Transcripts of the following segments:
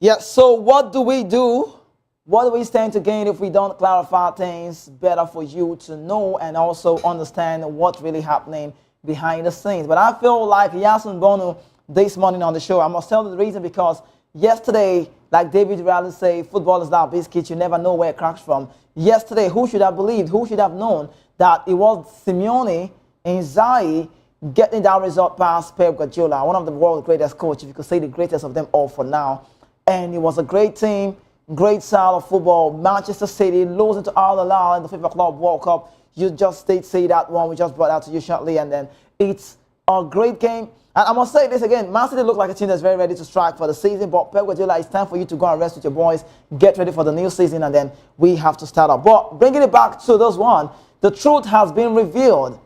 Yeah, so what do we do? What do we stand to gain if we don't clarify things better for you to know and also understand what's really happening behind the scenes? But I feel like Yasun Bono this morning on the show, I must tell you the reason because yesterday, like David Raleigh say, football is not biscuit, you never know where it cracks from. Yesterday, who should have believed, who should have known that it was Simeone Inzaghi getting that result past Pep Guardiola, one of the world's greatest coaches, if you could say the greatest of them all for now. And it was a great team, great style of football. Manchester City losing to Al Hilal in the FIFA Club World Cup. You just did see that one. We just brought out to you shortly. And then it's a great game. And I must say this again. Man City look like a team that's very ready to strike for the season. But Pep Guardiola, it's time for you to go and rest with your boys. Get ready for the new season. And then we have to start up. But bringing it back to this one, the truth has been revealed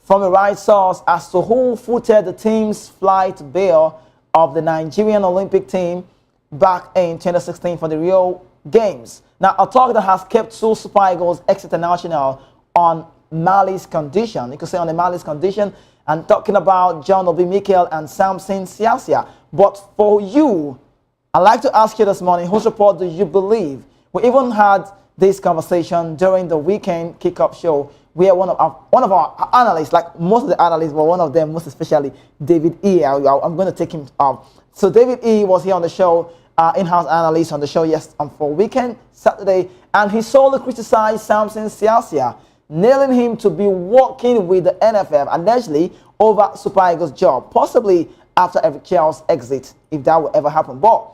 from a right source as to who footed the team's flight bill of the Nigerian Olympic team back in 2016 for the Rio Games. Now, a talk that has kept two Super Eagles ex-international on Mali's condition. You could say on the Mali's condition, and talking about John Obi Mikel and Samson Siasia. But for you, I'd like to ask you this morning, whose report do you believe? We even had this conversation during the weekend kickoff show where one of our analysts, like most of the analysts, but one of them, most especially David E. I'm going to take him up. So David E. was here on the show, in-house analyst on the show for weekend, Saturday, and he solely criticized Samson Siasia, nailing him to be working with the NFF, allegedly over Super Eagles' job, possibly after Eric Chell's exit, if that will ever happen. But,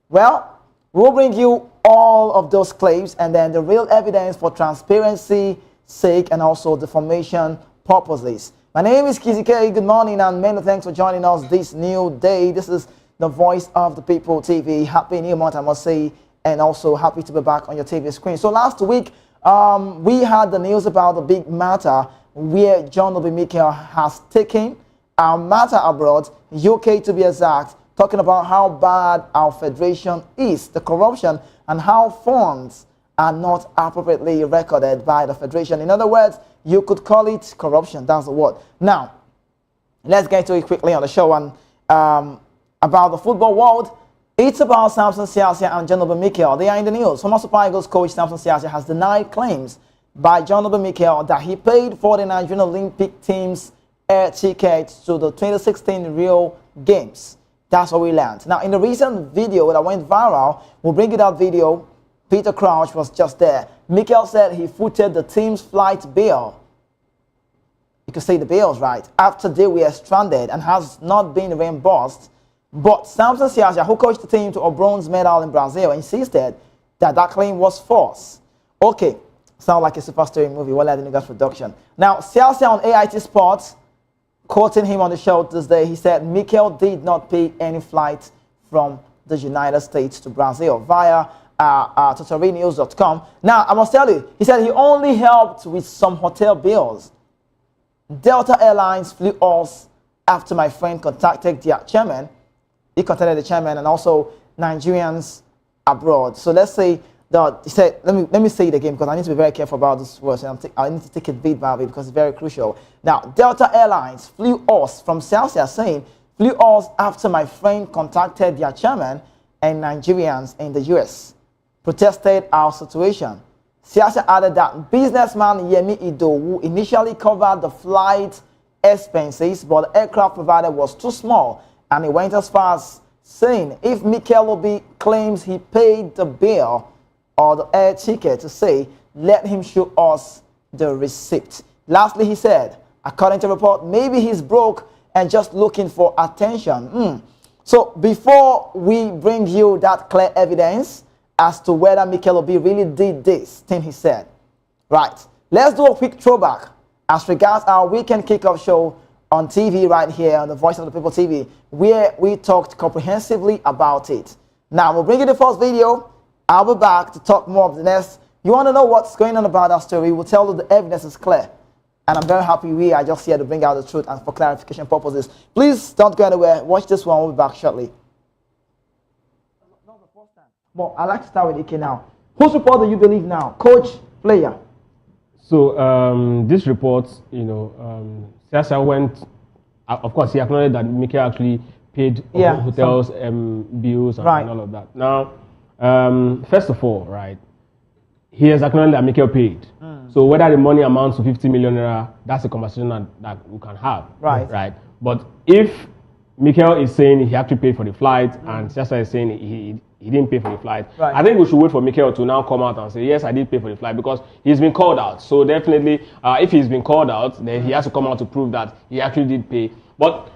well, we'll bring you all of those claims and then the real evidence for transparency sake and also defamation purposes. My name is Kizike. Good morning and many thanks for joining us this new day. This is the Voice of the People TV. Happy new month, I must say, and also happy to be back on your TV screen. So last week, we had the news about the big matter where John Obi Mikel has taken our matter abroad, UK to be exact, talking about how bad our federation is, the corruption, and how funds are not appropriately recorded by the federation. In other words, you could call it corruption. That's the word. Now, let's get to it quickly on the show. And about the football world, it's about Samson Siasia and John Obi Mikel. They are in the news. Former Super Eagles coach Samson Siasia has denied claims by John Obi Mikel that he paid for the Nigerian Olympic team's air tickets to the 2016 Rio Games. That's what we learned. Now, in the recent video that went viral, we'll bring you that video. Peter Crouch was just there. Mikel said he footed the team's flight bill. You could say the bills, right? After they were stranded and has not been reimbursed. But Samson Siasia, who coached the team to a bronze medal in Brazil, insisted that that claim was false. Okay, sound like a super story movie. Well, at the Nugas production. Now, Siasia on AIT Sports, quoting him on the show this day, he said Mikel did not pay any flight from the United States to Brazil via TotalRenews.com. Now, I must tell you, he said he only helped with some hotel bills. Delta Airlines flew us after my friend contacted their chairman. He contacted the chairman and also Nigerians abroad. So let's say that he said, let me say it again because I need to be very careful about this word. I need to take it bit by bit because it's very crucial. Now, Delta Airlines flew us from Celsius, saying flew us after my friend contacted their chairman and Nigerians in the US protested our situation. Siasia added that businessman Yemi Idowu initially covered the flight expenses, but the aircraft provided was too small, and he went as far as saying if Mikel Obi claims he paid the bill or the air ticket to say, let him show us the receipt. Lastly, he said, according to report, maybe he's broke and just looking for attention. So before we bring you that clear evidence as to whether Mikel Obi really did this thing he said, right, let's do a quick throwback as regards our weekend kickoff show on TV right here on the Voice of the People TV, where we talked comprehensively about it. Now, we'll bring you the first video. I'll be back to talk more of the next. You want to know what's going on about that story? We'll tell you the evidence is clear. And I'm very happy we are just here to bring out the truth and for clarification purposes. Please don't go anywhere. Watch this one. We'll be back shortly. Well, I'd like to start with Ike now. Whose report do you believe now? Coach, player? So this report, Siasia went, of course, he acknowledged that Mikel actually paid hotels, bills, and all of that. Now, first of all, right, he has acknowledged that Mikel paid. So whether the money amounts to 50 million naira, that's a conversation that we can have. Right. But if Mikel is saying he actually paid for the flight, and Siasa is saying he didn't pay for the flight, I think we should wait for Mikel to now come out and say, yes, I did pay for the flight, because he's been called out. So definitely, if he's been called out, then he has to come out to prove that he actually did pay. But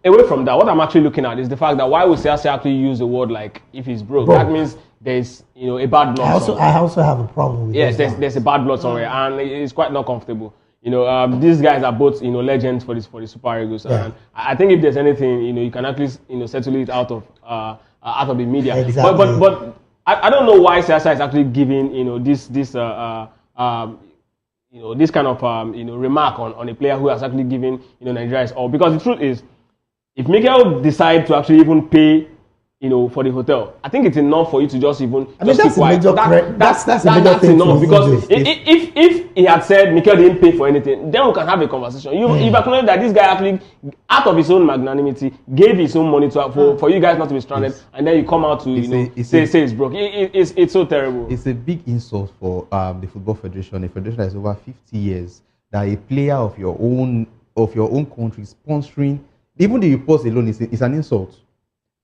away from that, what I'm actually looking at is the fact that why would Siasa actually use the word like if he's broke? That means there's a bad blood. I also have a problem with there's a bad blood somewhere, and it's quite not comfortable. These guys are both legends for the Super Eagles, and I think if there's anything you can at least settle it out of the media. Exactly. But I don't know why Siasa is actually giving this kind of remark on a player who has actually given Nigeria his all, because the truth is, if Mikel decides to actually even pay for the hotel, I think it's enough for you to just even keep quiet. That's enough, because if he had said Mikel didn't pay for anything, then we can have a conversation. You've acknowledged that this guy actually, out of his own magnanimity, gave his own money for you guys not to be stranded, and then you come out to say it's broke. It's so terrible. It's a big insult for the Football Federation, a federation that is over 50 years, that a player of your own country sponsoring, even the reports alone is an insult.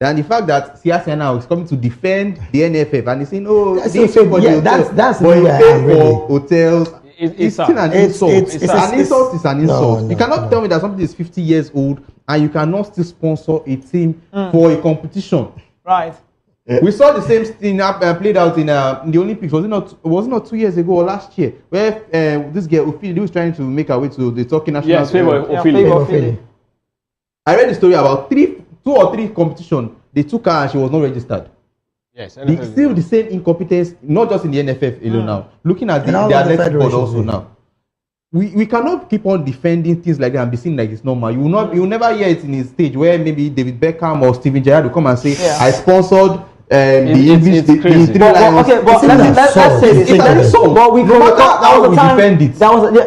And the fact that Siasa now is coming to defend the NFF and he's saying, they pay for the hotels, that's but he paid for hotels. It's still an insult. An insult is an insult. No. You cannot tell me that somebody is 50 years old and you cannot still sponsor a team for a competition. Right. We saw the same thing played out in the Olympics. Was it not 2 years ago or last year, where this girl Ophelia was trying to make her way to the Turkey national team. Ophelia. I read the story about 2 or 3 competitions. They took her and she was not registered. Yes, still the same incompetence, not just in the NFF alone now. Looking at the athletic board also now. We cannot keep on defending things like that and be seen like it's normal. You will never hear it in a stage where maybe David Beckham or Steven Gerrard will come and say, I sponsored the English, the 3 Lions. Okay, but let's say this. It's an insult. But we no matter how we defend it.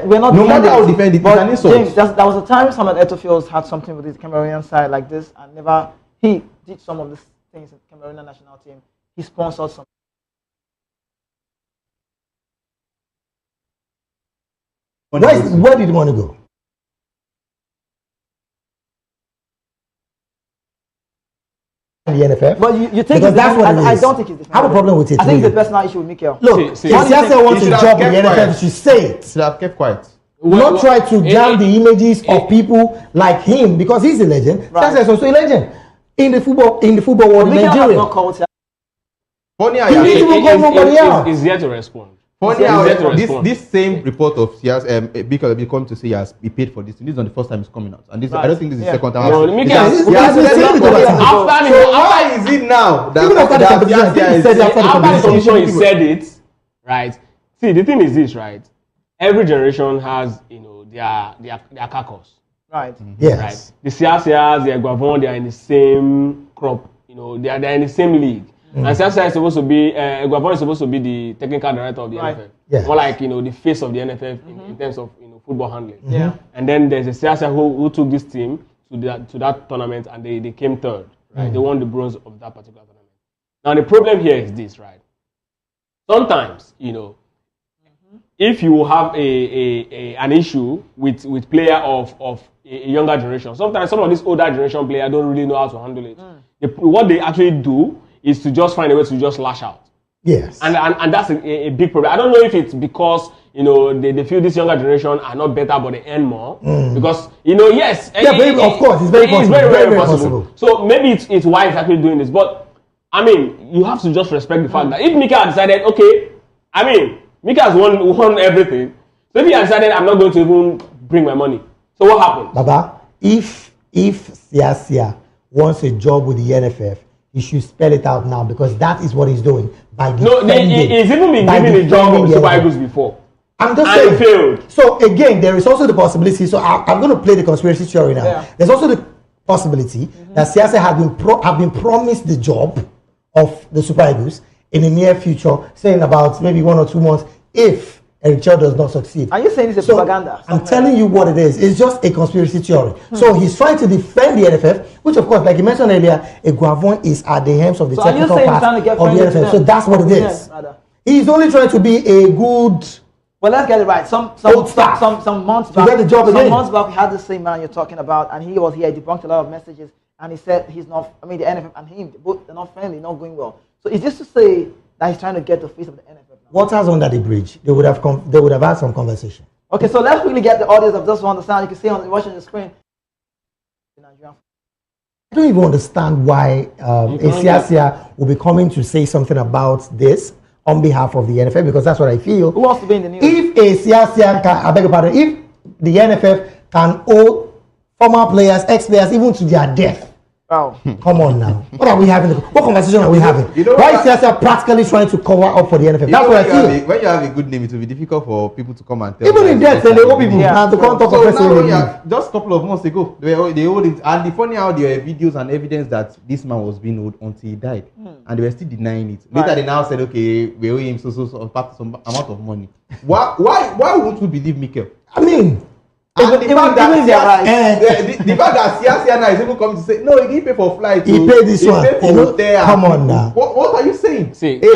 We're not no matter how we defend it, it's an insult. James, that was the time Samuel Eto'o had something with his Cameroonian side like this, and he did some of these things in the Cameroonian national team. He sponsored some. Where did he want to go? The NFF, but you think that's what I don't think it's I have a problem with it. I think it's a personal issue with Mikel. Look, if Siasa wants a job in the NFF, she say it. Should have kept quiet. Not try to down the images of people like him, because he's a legend. Siasa is also a legend in the football world in Nigeria. Funny how he's here to respond. Funny how this same report of Siasa, because he come to say he paid for this. This is not the first time it's coming out, and this I don't think this is the second time. No, why is it now that after the competition he said it, right? See, the thing is this, right? Every generation has their carcass. Right. Yes. Right. The Siasias, the Eguavon, they are in the same crop. They are in the same league. And Siasa is supposed to be Eguavon is supposed to be the technical director of the NFF. Yes. More like the face of the NFF in terms of football handling. Yeah. And then there's a Siasa who took this team to that tournament, and they came third. Right. They won the bronze of that particular tournament. Now the problem here is this, right? Sometimes, if you have an issue with player of a younger generation, sometimes some of these older generation players don't really know how to handle it. What they actually do is to just find a way to just lash out. Yes. And that's a big problem. I don't know if it's because they feel this younger generation are not better but they earn more. Because yes, of course, it's very possible. It's very possible. So maybe it's why it's actually doing this. But I mean, you have to just respect the fact that if Mika decided, Mika has won everything. So if he had decided, I'm not going to even bring my money. So what happens? Baba, if Siasa wants a job with the NFF, he should spell it out now, because that is what he's doing. He's even been given a job with Super Eagles before. I'm just saying. He failed. So again, there is also the possibility. So I'm going to play the conspiracy theory now. Yeah. There's also the possibility that Siasa have been promised the job of the Super Eagles in the near future, saying about maybe 1 or 2 months, if Eric Chell does not succeed. Are you saying it's a propaganda? I'm telling you what it is. It's just a conspiracy theory. So he's trying to defend the NFF, which of course, like you mentioned earlier, Eguavon is at the helms of the technical part of the NFF. So that's what it is. He's only trying to be a good. Well, let's get it right. Some months back, some months back, we had the same man you're talking about, and he was here, debunked a lot of messages, and he said he's not. I mean, the NFF and him, both they're not friendly, not going well. So is this to say that he's trying to get the face of the NFF now? Water's under the bridge. They would have had some conversation. Okay, so let's quickly get the audience of this one. The sound you can see on watching the screen. I don't even understand why Esiasia will be coming to say something about this on behalf of the NFF, because that's what I feel. Who wants to be in the news? If Esiasia can, I beg your pardon, if the NFF can owe former players, ex-players, even to their death. Wow. Come on now. What are we having? What conversation are we having? Why is Esiasia practically trying to cover up for the NFF? That's what I feel. When you have a good name, it will be difficult for people to come and tell. Even in death, they owe people. Yeah. To come talk about just a couple of months ago, they owed it. And the funny how there were videos and evidence that this man was being owed until he died. And they were still denying it. Later they now said, okay, we owe him some amount of money. Why won't we believe Mikel? I mean, the fact that Siasia is even coming to say, no, he didn't pay for flight. He paid this one. Paid for hotel. Come on now. What are you saying? See, a boy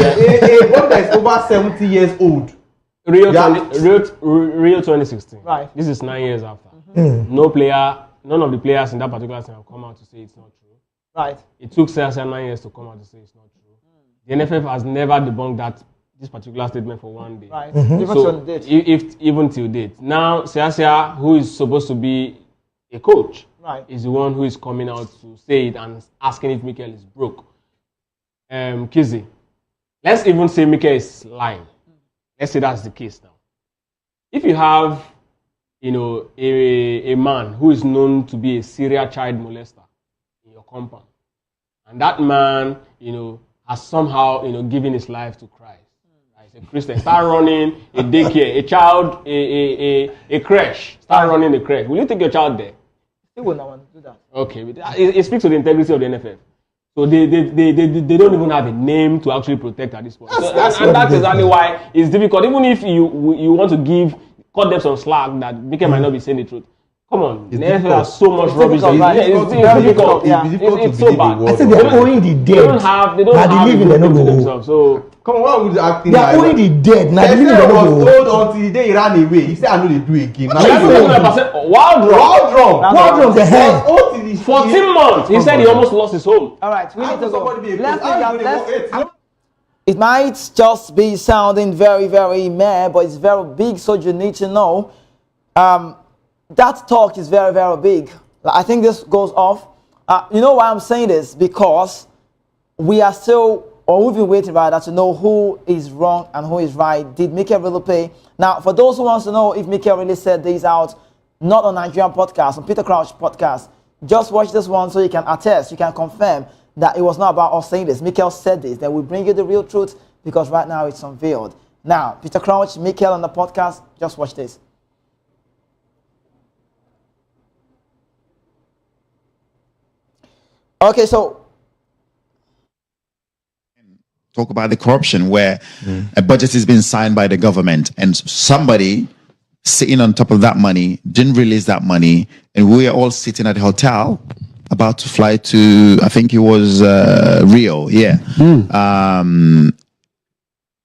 that is over 70 years old. Rio 2016. Right. This is 9 years after. None of the players in that particular team have come out to say it's not true. Right. It took Siasia 9 years to come out to say it's not true. The NFF has never debunked this particular statement for 1 day. Right. Even So till date. even till date. Now Siasia, who is supposed to be a coach, Right. is the one who is coming out to say it and asking if Mikel is broke. Kizzy, let's even say Mikel is lying. Let's say that's the case now. If you have, a man who is known to be a serial child molester in your compound, and that man, has somehow, given his life to Christ. Right? A Christian, start running a daycare, a creche, start running a creche. Will you take your child there? He will not want to do that. Okay, it speaks to the integrity of the NFF. So they don't even have a name to actually protect at this point. That's exactly why it's difficult. Even if you want to cut them some slack that Mikel might not be saying the truth. Come on, the NFL has so much rubbish. It's difficult. It's so bad. I said they're owing the dead. They don't have the living they don't themselves. So come on, what would acting like? They're owing the dead. Now the living they don't was told until the day he ran away. He said, "I know they do again." Wild drum. The head. 14 months. He said he almost lost his home. All right, we need to go. It might just be sounding very, very meh, but it's very big, so you need to know. That talk is very, very big. I think this goes off. You know why I'm saying this? Because we are still, or we've been waiting rather, to know who is wrong and who is right. Did Mikel really pay? Now, for those who want to know if Mikel really said these out, not on Nigerian podcast, on Peter Crouch podcast, just watch this one so you can attest, you can confirm that it was not about us saying this. Mikel said this. Then we bring you the real truth because right now it's unveiled. Now, Peter Crouch, Mikel on the podcast, just watch this. Okay, so talk about the corruption where a budget has been signed by the government and somebody sitting on top of that money didn't release that money, and we are all sitting at the hotel about to fly to, I think it was Rio,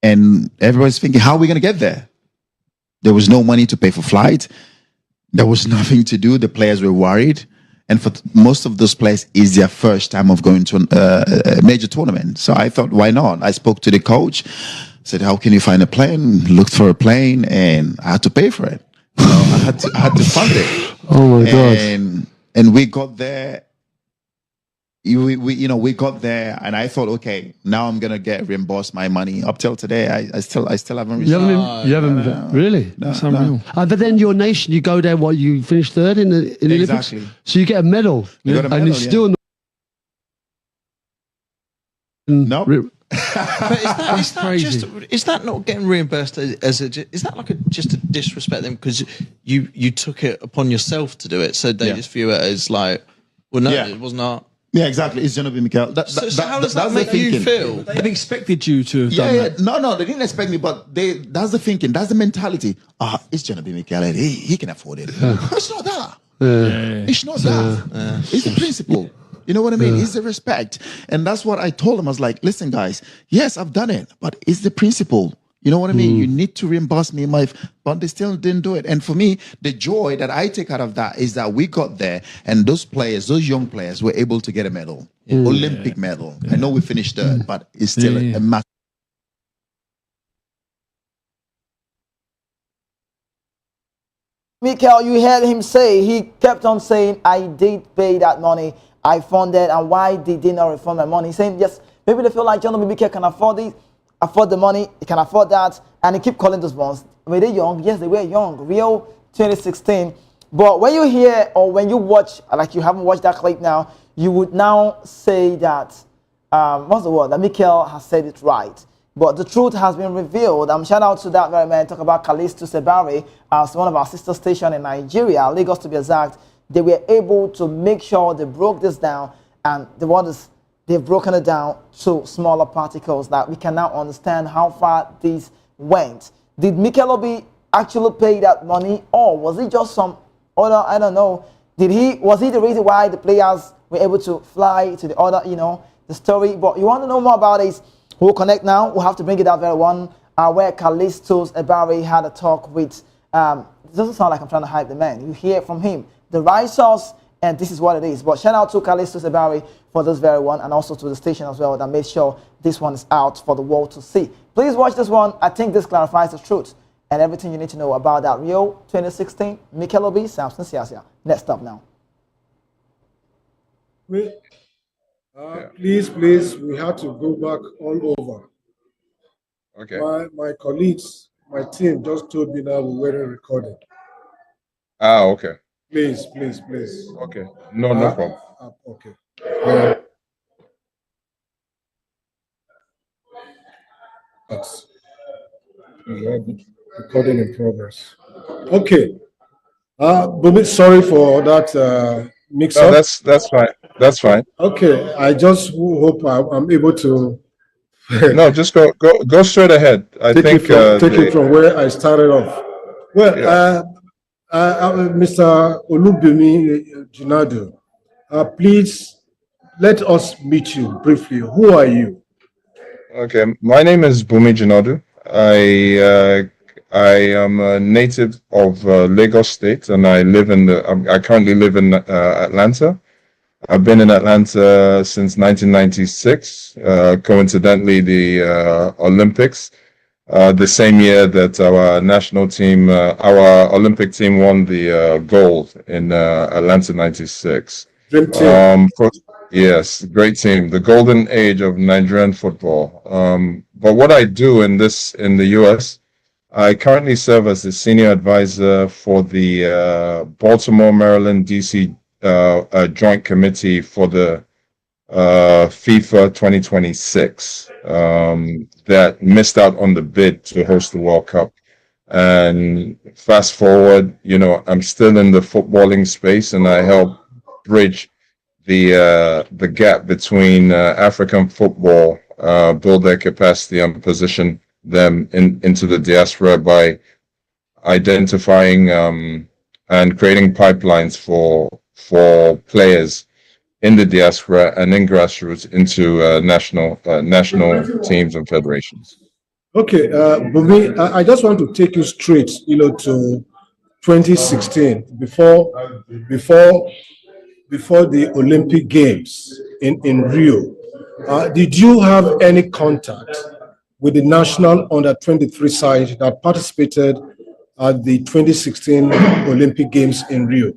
and everybody's thinking, how are we going to get there? There was no money to pay for flight. There was nothing to do. The players were worried. And for most of those players, it's their first time of going to a major tournament. So I thought, why not? I spoke to the coach, said, how can you find a plane? Looked for a plane, and I had to pay for it. I had to fund it. Oh my God! And we got there. We got there, and I thought, okay, now I'm gonna get reimbursed my money. Up till today, I still haven't received. You haven't really? No, That's unreal. But then your nation, you go there. What, you finished third in the Exactly. Olympics, so you get a medal. You got a medal, and it's still no. But is that not getting reimbursed is that like just a disrespect them because you took it upon yourself to do it, so they just view it as like, well, no, it was not. Yeah, exactly. It's Genobi Mikel. So how does that make you feel? They've expected you to have done that. No, they didn't expect me, but that's the thinking. That's the mentality. It's Genobi Mikel. He can afford it. It's not that. It's not that. It's the principle. You know what I mean? It's the respect. And that's what I told them. I was like, listen, guys, yes, I've done it, but it's the principle. You know what I mean? You need to reimburse me but they still didn't do it. And for me, the joy that I take out of that is that we got there and those players, those young players were able to get a medal, Olympic medal. I know we finished third, but it's still a massive. Mikel, you heard him say, he kept on saying, I did pay that money, I funded, and why did they not refund my money? He's saying, yes, maybe they feel like John Mikel can afford it, afford the money, he can afford that, and he keep calling those ones. Were they young? Yes, they were young. Rio 2016. But when you hear or when you watch, like you haven't watched that clip now, you would now say that, what's the word? That Mikel has said it right. But the truth has been revealed. Shout out to that very man. Talk about Kalisto Sebari, one of our sister stations in Nigeria, Lagos to be exact. They were able to make sure they broke this down, and they've broken it down to smaller particles that we can now understand how far this went. Did Mikel Obi actually pay that money, or was it just some other, I don't know, was he the reason why the players were able to fly to the other, the story? But you want to know more about this, we'll connect now. We'll have to bring it out very one where Kalisto Sebari had a talk with, it doesn't sound like I'm trying to hype the man. You hear from him, the right source, and this is what it is. But shout out to Kalisto Sebari for this very one, and also to the station as well that made sure this one is out for the world to see. Please watch this one. I think this clarifies the truth and everything you need to know about that Rio 2016, Mikel Obi, Samson Siasia. Next up now. Please, we have to go back all over. Okay. My colleagues, my team just told me that we weren't recorded. Okay. Please. Okay. No problem. Okay. That's recording in progress. Okay. But sorry for that mix-up. No, that's fine. That's fine. Okay. I just hope I'm able to. No, just go straight ahead. I think take it from where I started off. Well, Mr. Olubimi Jinadu, please let us meet you briefly. Who are you? Okay, my name is Bumi Jinadu. I am a native of Lagos State, and I currently live in Atlanta. I've been in Atlanta since 1996. Coincidentally, the Olympics. The same year that our national team, our Olympic team won the gold in Atlanta 96. Dream team. Yes, great team. The golden age of Nigerian football. But what I do in the US, I currently serve as the senior advisor for the Baltimore, Maryland, DC joint committee for the FIFA 2026 that missed out on the bid to host the World Cup. And fast forward, I'm still in the footballing space, and I help bridge the gap between African football, build their capacity and position them into the diaspora by identifying and creating pipelines for players in the diaspora and in grassroots into national teams and federations. Okay, Bumi, I just want to take you straight, to 2016 before the Olympic Games in Rio. Did you have any contact with the national under-23 side that participated at the 2016 Olympic Games in Rio,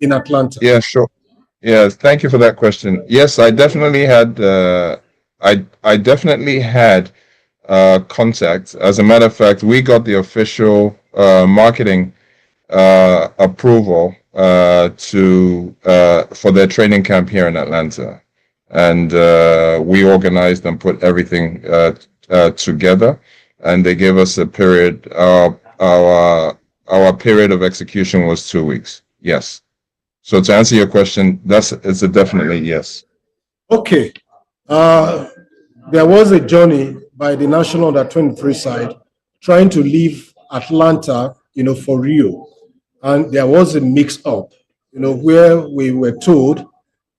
in Atlanta? Yeah, sure. Yeah, thank you for that question. Yes, I definitely had. I definitely had contact. As a matter of fact, we got the official marketing approval for their training camp here in Atlanta, and we organized and put everything together, and they gave us a period. Our period of execution was 2 weeks. Yes. So to answer your question, it's a definitely yes. Okay. There was a journey by the national under-23 side trying to leave Atlanta, for Rio. And there was a mix-up, where we were told,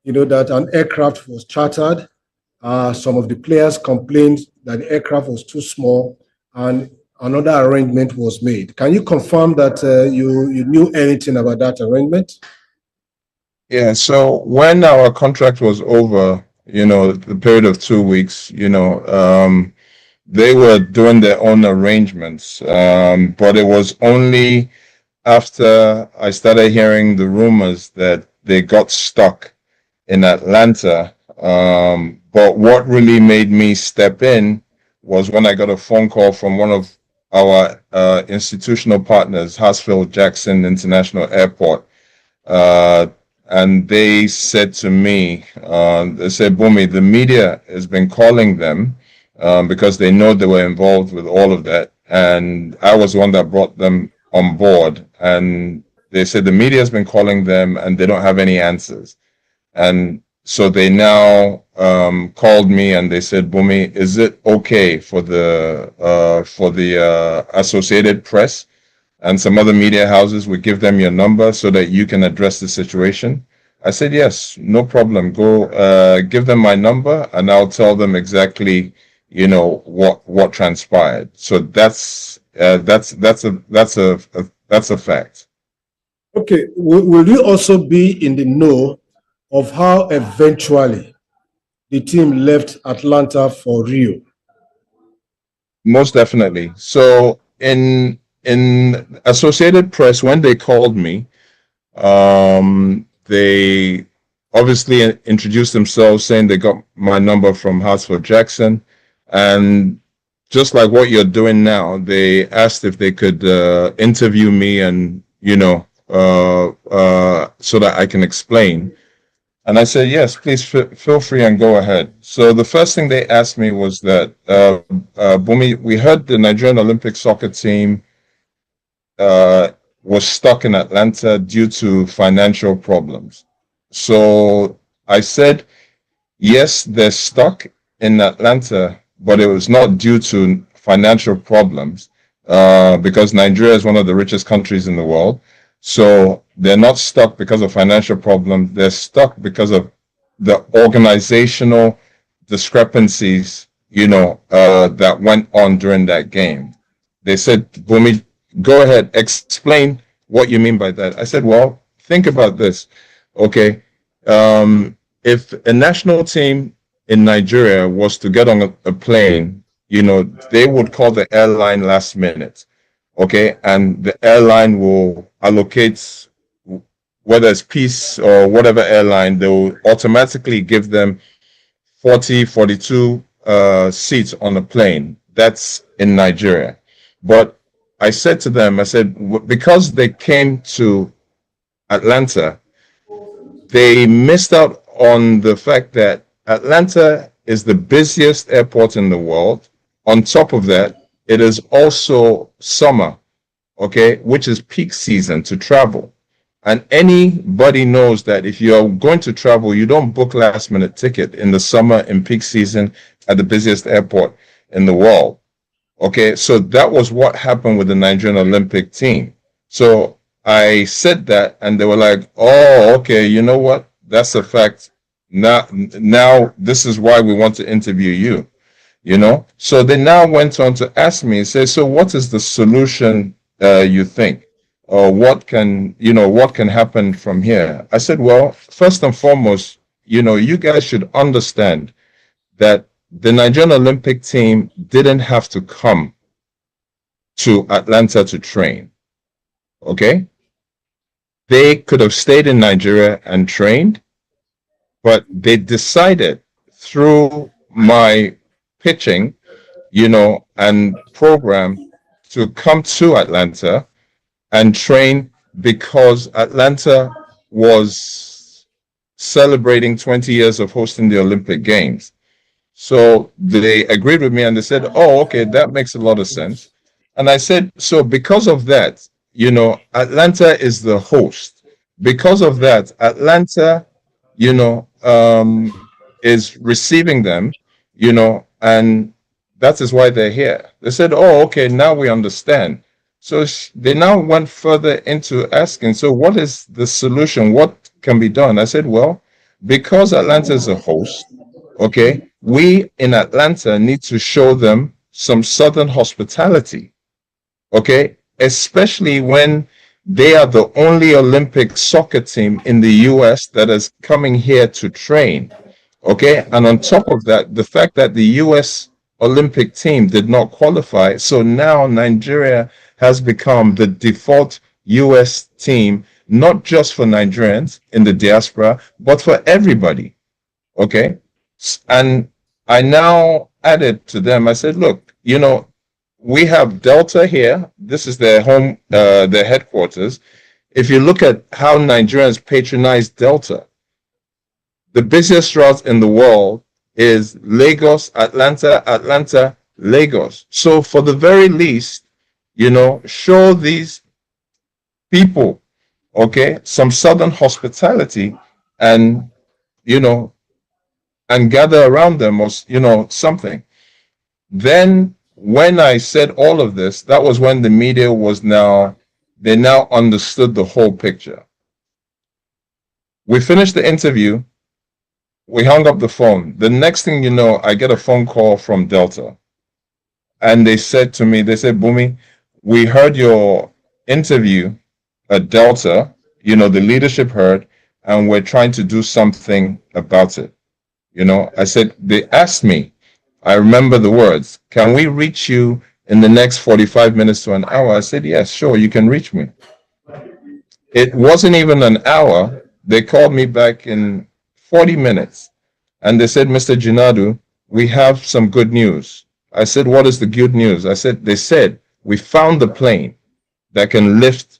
that an aircraft was chartered. Some of the players complained that the aircraft was too small, and another arrangement was made. Can you confirm that you knew anything about that arrangement? Yeah, so when our contract was over, the period of 2 weeks, they were doing their own arrangements. But it was only after I started hearing the rumors that they got stuck in Atlanta. But what really made me step in was when I got a phone call from one of our institutional partners, Hartsfield Jackson International Airport. And they said to me, they said, Bumi, the media has been calling them because they know they were involved with all of that. And I was the one that brought them on board. And they said the media has been calling them and they don't have any answers. And so they now called me and they said, Bumi, is it okay for the Associated Press and some other media houses would give them your number so that you can address the situation? I said, yes, no problem. Go give them my number and I'll tell them exactly, what transpired. So that's a fact. Okay. Will you also be in the know of how eventually the team left Atlanta for Rio? Most definitely. So in Associated Press, when they called me, they obviously introduced themselves saying they got my number from Hartsfield Jackson. And just like what you're doing now, they asked if they could interview me and, so that I can explain. And I said, yes, please feel free and go ahead. So the first thing they asked me was that, Bumi, we heard the Nigerian Olympic soccer team was stuck in Atlanta due to financial problems. So I said, yes, they're stuck in Atlanta, but it was not due to financial problems because Nigeria is one of the richest countries in the world. So they're not stuck because of financial problems. They're stuck because of the organizational discrepancies, that went on during that game. They said, Bumi, go ahead, explain what you mean by that. I said, well, think about this. Okay. If a national team in Nigeria was to get on a plane, they would call the airline last minute. Okay. And the airline will allocate, whether it's Peace or whatever airline, they will automatically give them 42 seats on a plane. That's in Nigeria. But I said to them, I said, because they came to Atlanta, they missed out on the fact that Atlanta is the busiest airport in the world. On top of that, it is also summer, okay, which is peak season to travel. And anybody knows that if you're going to travel, you don't book last minute ticket in the summer in peak season at the busiest airport in the world. Okay, so that was what happened with the Nigerian Olympic team. So I said that and they were like, oh, okay, you know what? That's a fact. Now this is why we want to interview you, So they now went on to ask me and say, so what is the solution you think? Or what can happen from here? I said, well, first and foremost, you guys should understand that the Nigerian Olympic team didn't have to come to Atlanta to train. Okay? They could have stayed in Nigeria and trained, but they decided through my pitching, and program to come to Atlanta and train because Atlanta was celebrating 20 years of hosting the Olympic Games. So they agreed with me and they said, oh, okay, that makes a lot of sense. And I said, so because of that, Atlanta is the host. Because of that, Atlanta, is receiving them, and that is why they're here. They said, oh, okay, now we understand. So they now went further into asking, so what is the solution? What can be done? I said, well, because Atlanta is a host, okay, we in Atlanta need to show them some Southern hospitality, okay, especially when they are the only Olympic soccer team in the US that is coming here to train. Okay. And on top of that, the fact that the US Olympic team did not qualify. So now Nigeria has become the default US team, not just for Nigerians in the diaspora, but for everybody. Okay. And I now added to them, I said, look, we have Delta here. This is their home, their headquarters. If you look at how Nigerians patronize Delta, the busiest route in the world is Lagos, Atlanta, Atlanta, Lagos. So for the very least, show these people, okay, some Southern hospitality and, and gather around them or, something. Then when I said all of this, that was when the media they now understood the whole picture. We finished the interview. We hung up the phone. The next thing you know, I get a phone call from Delta. And they said to me, Bumi, we heard your interview at Delta, the leadership heard, and we're trying to do something about it. I said, they asked me, I remember the words, can we reach you in the next 45 minutes to an hour? I said, yes, sure, you can reach me. It wasn't even an hour. They called me back in 40 minutes and they said, Mr. Jinadu, we have some good news. I said, what is the good news? They said, we found the plane that can lift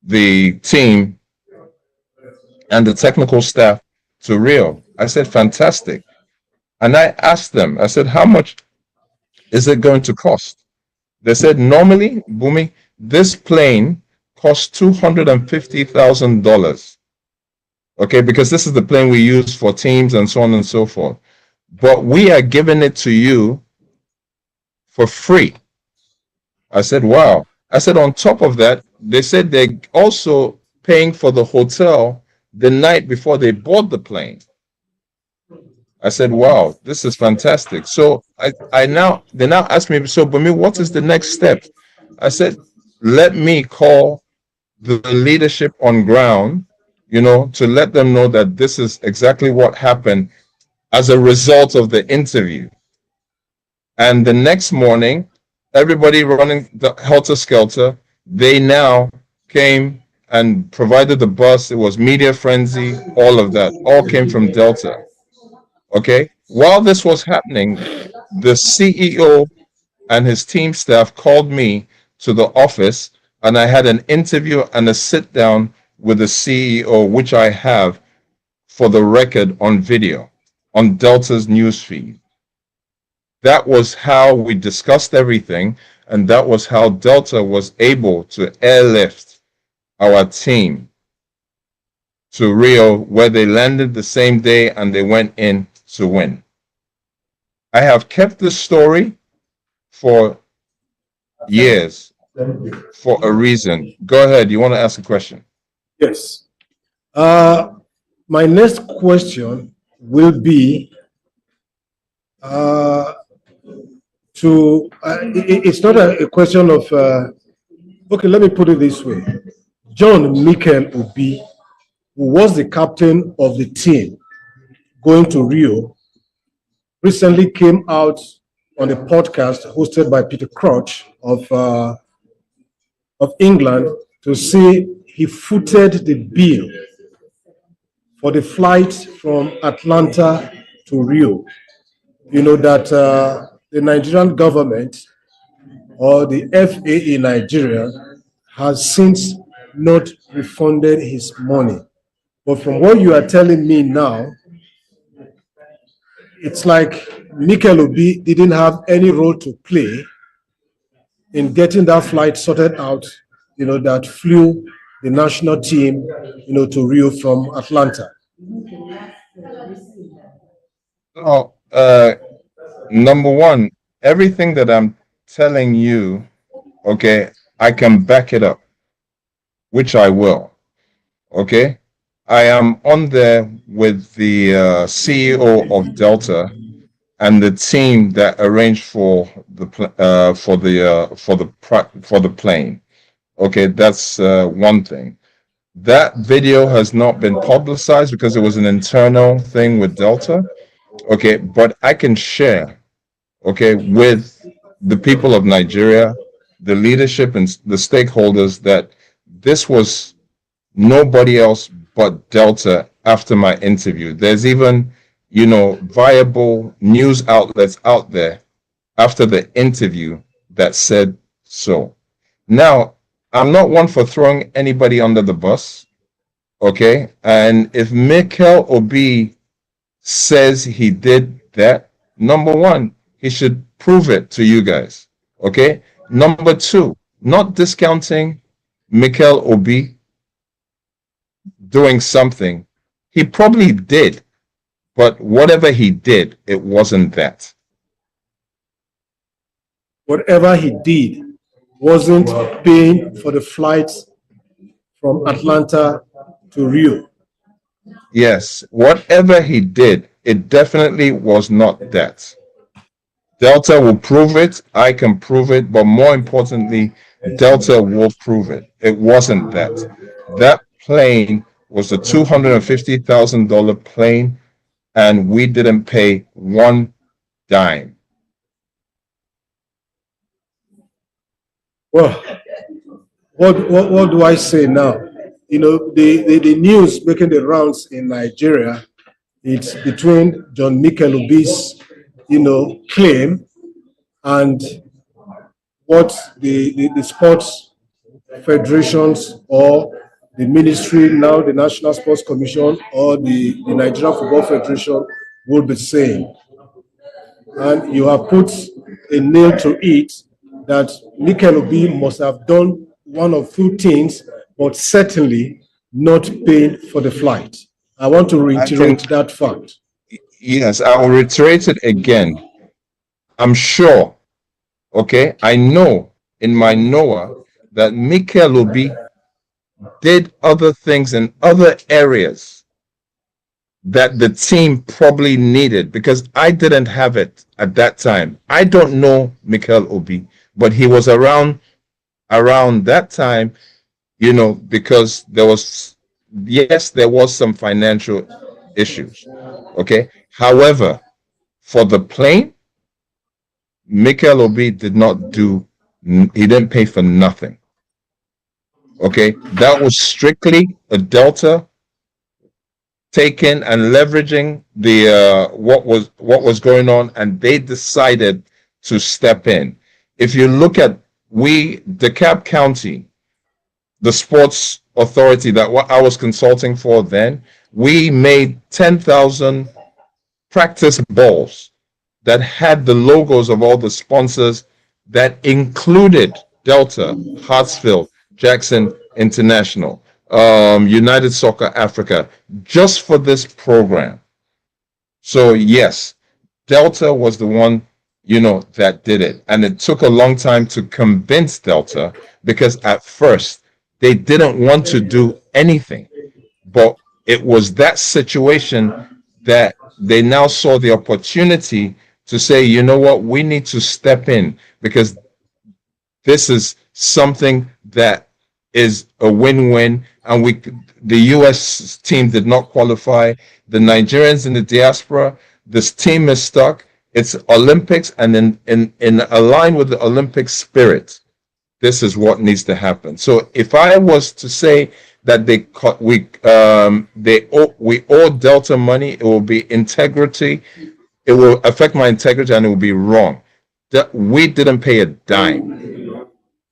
the team and the technical staff to Rio. I said, fantastic. And I asked them, I said, how much is it going to cost? They said, normally, Bumi, this plane costs $250,000. Okay, because this is the plane we use for teams and so on and so forth. But we are giving it to you for free. I said, wow. I said, on top of that, they said they're also paying for the hotel the night before they board the plane. I said, wow, this is fantastic. So they now asked me, so Bumi, what is the next step? I said, let me call the leadership on ground, to let them know that this is exactly what happened as a result of the interview. And the next morning, everybody running the helter-skelter, they now came and provided the bus. It was media frenzy, all of that, all came from Delta. Okay. While this was happening, the CEO and his team staff called me to the office and I had an interview and a sit down with the CEO, which I have for the record on video on Delta's newsfeed. That was how we discussed everything, and that was how Delta was able to airlift our team to Rio, where they landed the same day and they went in to win. I have kept this story for years for a reason. Go ahead. You want to ask a question? Yes. My next question will be it's not a question of, okay, let me put it this way. John Mikel Obi, who was the captain of the team going to Rio, recently came out on a podcast hosted by Peter Crouch of England to say he footed the bill for the flight from Atlanta to Rio. That the Nigerian government or the FAA Nigeria has since not refunded his money. But from what you are telling me now, it's like Mikel Obi didn't have any role to play in getting that flight sorted out, that flew the national team, to Rio from Atlanta? Oh, number one, everything that I'm telling you, okay, I can back it up, which I will. Okay, I am on there with the CEO of Delta and the team that arranged for the for the plane. Okay, that's one thing. That video has not been publicized because it was an internal thing with Delta. Okay, but I can share, okay, with the people of Nigeria, the leadership and the stakeholders that this was nobody else but Delta after my interview. There's even, viable news outlets out there after the interview that said so. Now, I'm not one for throwing anybody under the bus, okay? And if Mikel Obi says he did that, number one, he should prove it to you guys, okay? Number two, not discounting Mikel Obi doing something. He probably did, but whatever he did, it wasn't that. Whatever he did wasn't paying for the flights from Atlanta to Rio. Yes, whatever he did, it definitely was not that. Delta will prove it, I can prove it, but more importantly, Delta will prove it. It wasn't that. That plane was a $250,000 plane, and we didn't pay one dime. Well, what do I say now? The news making the rounds in Nigeria, it's between John Mikel Obi's, claim and what the sports federations or the ministry, now the National Sports Commission or the Nigerian Football Federation will be saying. And you have put a nail to it that Mikel Obi must have done one of two things, but certainly not paying for the flight. I want to reiterate that fact. Yes, I will reiterate it again. I'm sure, okay, I know in my Noah that Mikel Obi did other things in other areas that the team probably needed because I didn't have it at that time. I don't know Mikel Obi, but he was around that time, because there was some financial issues. Okay. However, for the plane, Mikel Obi did not he didn't pay for nothing. Okay. That was strictly a Delta taking and leveraging the what was going on, and they decided to step in. If you look at DeKalb County, the sports authority that I was consulting for then, we made 10,000 practice balls that had the logos of all the sponsors that included Delta, Hartsfield, Jackson International, United Soccer Africa, just for this program. So yes, Delta was the one, that did it. And it took a long time to convince Delta because at first they didn't want to do anything. But it was that situation that they now saw the opportunity to say, you know what, we need to step in because this is something that is a win-win. And the U.S. team did not qualify. The Nigerians in the diaspora, this team is stuck. It's Olympics, and in line with the Olympic spirit, this is what needs to happen. So if I was to say that we owe Delta money, it will be integrity. It will affect my integrity, and it will be wrong. That we didn't pay a dime.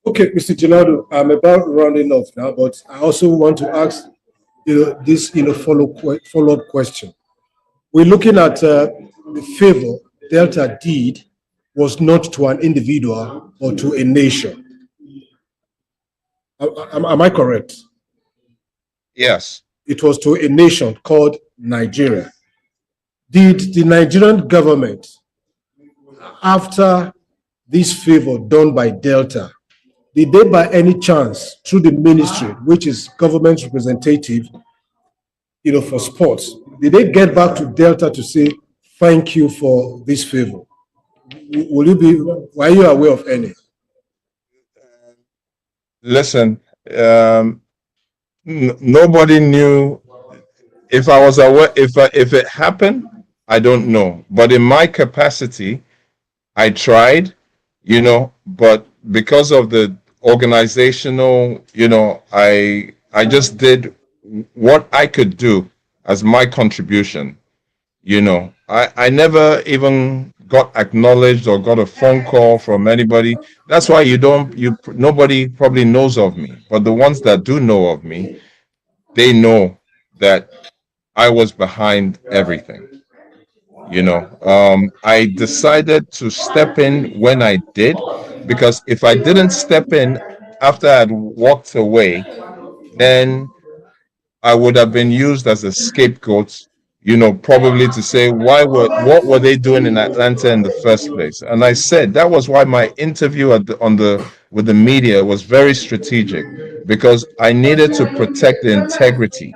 Okay, Mr. Gilado, I'm about rounding off now, but I also want to ask, this, follow-up question. We're looking at the favor Delta did was not to an individual or to a nation. Am I correct? Yes. It was to a nation called Nigeria. Did the Nigerian government, after this favor done by Delta, did they by any chance, through the ministry, which is government representative, for sports, did they get back to Delta to say thank you for this favor? Were you aware of any? Listen, nobody knew. If I was aware, if it happened, I don't know. But in my capacity, I tried, but because of the organizational, I just did what I could do as my contribution. I never even got acknowledged or got a phone call from anybody. That's why nobody probably knows of me. But the ones that do know of me, they know that I was behind everything. I decided to step in when I did, because if I didn't step in after I'd walked away, then I would have been used as a scapegoat, probably to say what were they doing in Atlanta in the first place? And I said that was why my interview with the media was very strategic, because I needed to protect the integrity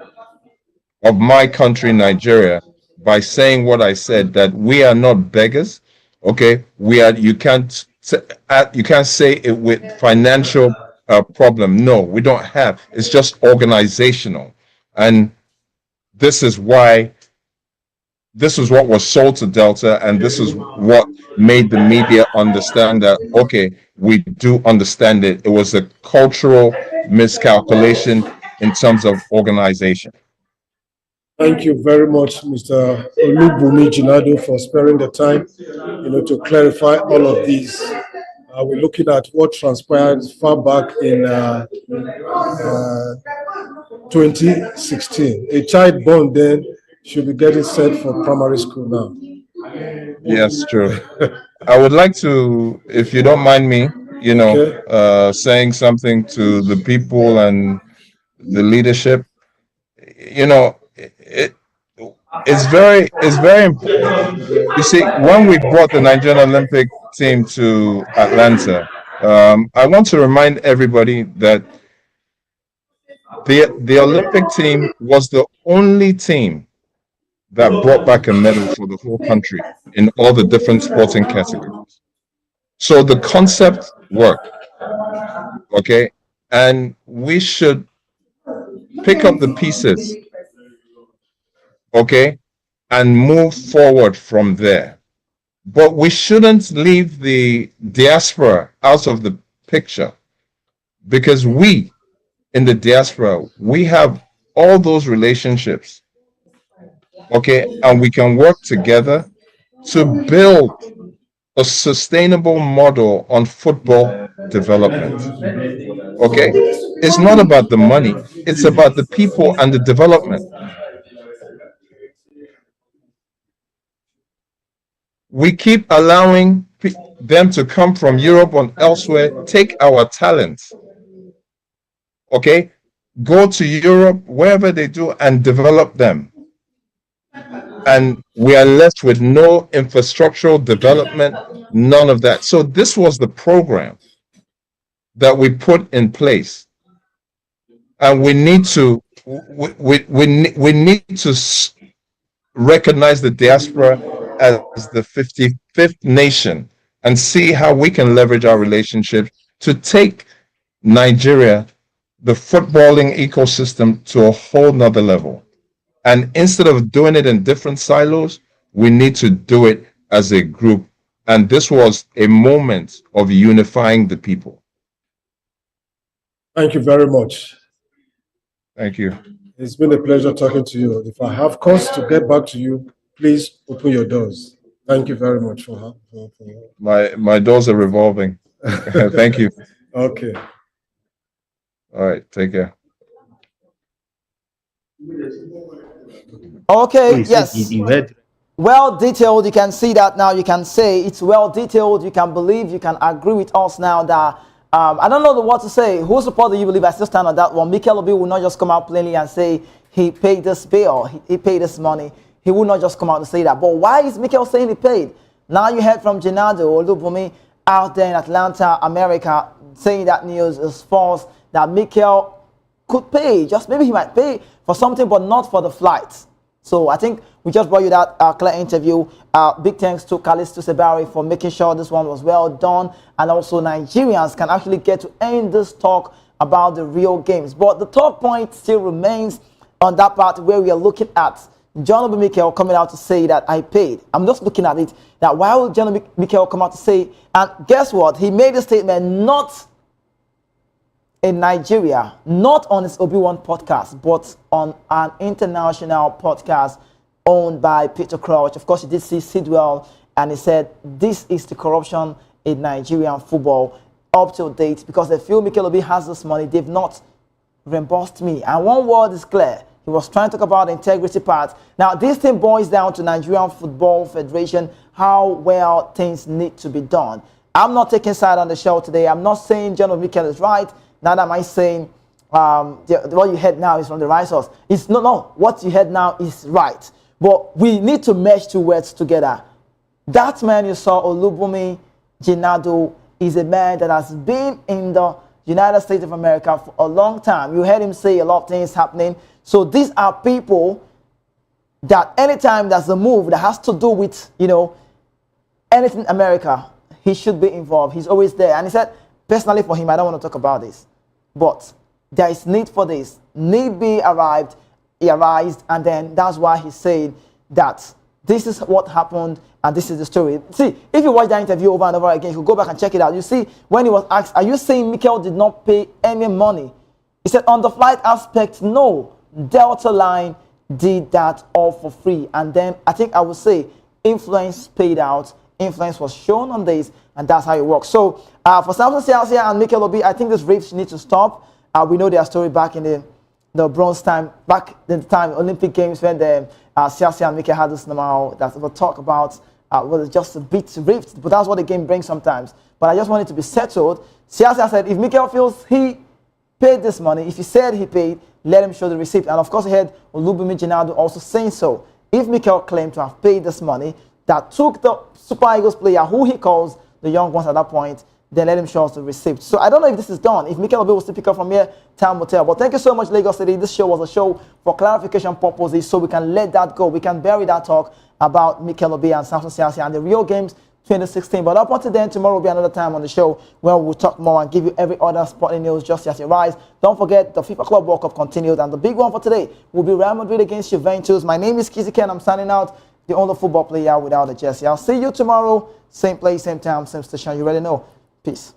of my country, Nigeria, by saying what I said, that we are not beggars. Okay, you can't say it with financial problem. No, we don't have. It's just organizational. And this is what was sold to Delta, and this is what made the media understand that, okay, we do understand it. It was a cultural miscalculation in terms of organization. Thank you very much, Mr. Olubumi Jinadu, for sparing the time, to clarify all of these. We're looking at what transpired far back in 2016. A child born then should be getting set for primary school now. Yes, true. I would like to, if you don't mind me, saying something to the people and the leadership. It's very important. You see, when we brought the Nigerian Olympic team to Atlanta, I want to remind everybody that the Olympic team was the only team that brought back a medal for the whole country in all the different sporting categories. So the concept worked, okay? And we should pick up the pieces, okay, and move forward from there. But we shouldn't leave the diaspora out of the picture, because we in the diaspora, we have all those relationships, okay, and we can work together to build a sustainable model on football development. Okay, it's not about the money, it's about the people and the development. We keep allowing them to come from Europe or elsewhere, take our talents, okay, go to Europe, wherever they do, and develop them. And we are left with no infrastructural development, none of that. So this was the program that we put in place. And we need to recognize the diaspora as the 55th nation and see how we can leverage our relationships to take Nigeria, the footballing ecosystem, to a whole nother level. And instead of doing it in different silos, we need to do it as a group. And this was a moment of unifying the people. Thank you very much. Thank you. It's been a pleasure talking to you. If I have cause to get back to you, please open your doors. Thank you very much for my doors are revolving. Thank you. Okay. All right. Take care. Okay. Yes. Well detailed. You can see that now. You can say it's well detailed. You can believe. You can agree with us now that I don't know what to say. Who support you believe? I still stand on that one. Mikel Obi will not just come out plainly and say he paid this bill, he paid this money. He will not just come out and say that. But why is Mikel saying he paid? Now you heard from Gennaro Olubunmi out there in Atlanta, America, saying that news is false, that Mikel could pay. Just maybe he might pay for something, but not for the flights. So I think we just brought you that clear interview. Big thanks to Kalisto Sebari for making sure this one was well done. And also Nigerians can actually get to end this talk about the real games. But the talk point still remains on that part where we are looking at John Obi Mikel coming out to say that I paid. I'm just looking at it, that why would John Obi Mikel come out to say, and guess what? He made a statement not in Nigeria, not on his Obi-Wan podcast, but on an international podcast owned by Peter Crouch. Of course, he did see Sidwell, and he said, this is the corruption in Nigerian football up to date, because they feel Mikel Obi has this money. They've not reimbursed me. And one word is clear. He was trying to talk about the integrity part. Now, this thing boils down to Nigerian Football Federation, how well things need to be done. I'm not taking side on the show today. I'm not saying John Obi Mikel is right. Neither am I saying what you heard now is from the right source. It's no, what you heard now is right. But we need to mesh two words together. That man you saw, Olubunmi Gennaro, is a man that has been in the United States of America for a long time. You heard him say a lot of things happening. So these are people that anytime there's a move that has to do with, you know, anything America, he should be involved. He's always there. And he said, personally for him, I don't want to talk about this, but there is need for this. Need be arrived, he arised, and then that's why he said that this is what happened and this is the story. See, if you watch that interview over and over again, you could go back and check it out. You see, when he was asked, are you saying Mikel did not pay any money? He said, on the flight aspect, no. Delta Line did that all for free. And then I think I would say influence paid out. Influence was shown on this, and that's how it works. So for Samson Siasia and Mikel Obi, I think this race needs to stop. We know their story back in the bronze time, back in the time Olympic Games, when the Siasia and Mikel had this normal that we'll talk about was just a bit rift, but that's what the game brings sometimes. But I just want it to be settled. Siasia said if Mikel feels he paid this money, if he said he paid, let him show the receipt. And of course, he had Olubunmi Gennaro also saying so. If Mikel claimed to have paid this money, that took the Super Eagles player, who he calls the young ones at that point, then let him show us the receipt. So I don't know if this is done. If Mikel Obi will still pick up from here, time will tell. But thank you so much, Lagos City. This show was a show for clarification purposes, so we can let that go. We can bury that talk about Mikel Obi and Samson Siasia and the real games 2016. But up until then, tomorrow will be another time on the show where we'll talk more and give you every other sporting news just as it rise. Don't forget, the FIFA Club World Cup continues, and the big one for today will be Real Madrid against Juventus. My name is Kizzy Ken. I'm signing out, the only football player without a jersey. I'll see you tomorrow, same place, same time, same station. You already know. Peace.